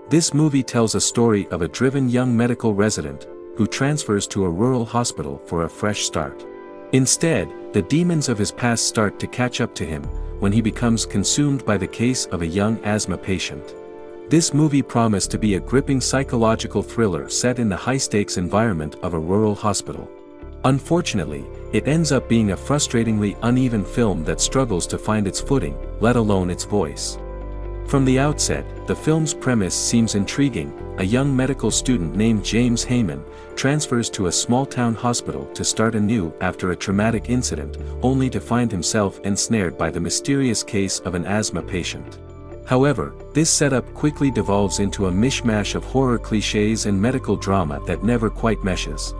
This movie tells a story of a driven young medical resident, who transfers to a rural hospital for a fresh start. Instead, the demons of his past start to catch up to him, when he becomes consumed by the case of a young asthma patient. This movie promised to be a gripping psychological thriller set in the high-stakes environment of a rural hospital. Unfortunately, it ends up being a frustratingly uneven film that struggles to find its footing, let alone its voice. From the outset, the film's premise seems intriguing. A young medical student named James Heyman transfers to a small-town hospital to start anew after a traumatic incident, only to find himself ensnared by the mysterious case of an asthma patient. However, this setup quickly devolves into a mishmash of horror cliches and medical drama that never quite meshes.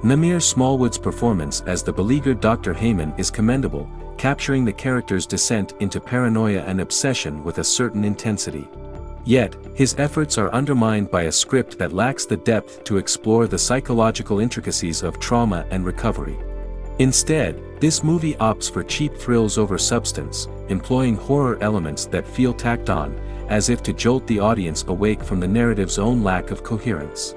Namir Smallwood's performance as the beleaguered Dr. Heyman is commendable, capturing the character's descent into paranoia and obsession with a certain intensity. Yet, his efforts are undermined by a script that lacks the depth to explore the psychological intricacies of trauma and recovery. Instead, this movie opts for cheap thrills over substance, employing horror elements that feel tacked on, as if to jolt the audience awake from the narrative's own lack of coherence.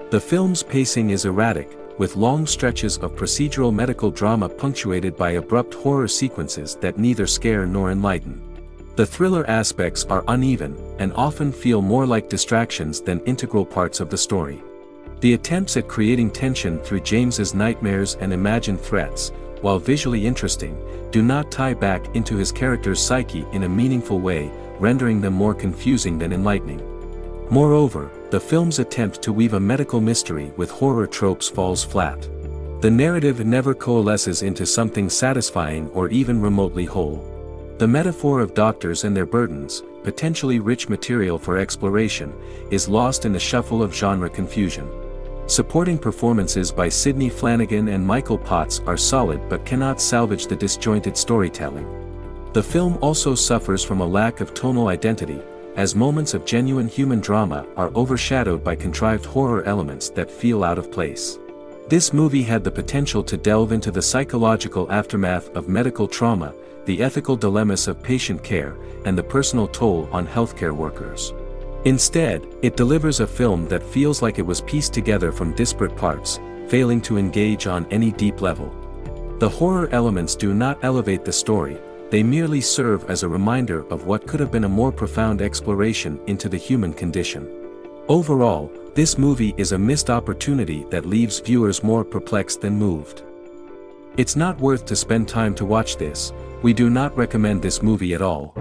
The film's pacing is erratic, with long stretches of procedural medical drama punctuated by abrupt horror sequences that neither scare nor enlighten. The thriller aspects are uneven, and often feel more like distractions than integral parts of the story. The attempts at creating tension through James's nightmares and imagined threats, while visually interesting, do not tie back into his character's psyche in a meaningful way, rendering them more confusing than enlightening. Moreover, the film's attempt to weave a medical mystery with horror tropes falls flat. The narrative never coalesces into something satisfying or even remotely whole. The metaphor of doctors and their burdens, potentially rich material for exploration, is lost in the shuffle of genre confusion. Supporting performances by Sidney Flanigan and Michael Potts are solid but cannot salvage the disjointed storytelling. The film also suffers from a lack of tonal identity, as moments of genuine human drama are overshadowed by contrived horror elements that feel out of place. This movie had the potential to delve into the psychological aftermath of medical trauma, the ethical dilemmas of patient care, and the personal toll on healthcare workers. Instead, it delivers a film that feels like it was pieced together from disparate parts, failing to engage on any deep level. The horror elements do not elevate the story, they merely serve as a reminder of what could have been a more profound exploration into the human condition. Overall, this movie is a missed opportunity that leaves viewers more perplexed than moved. It's not worth to spend time to watch this. We do not recommend this movie at all.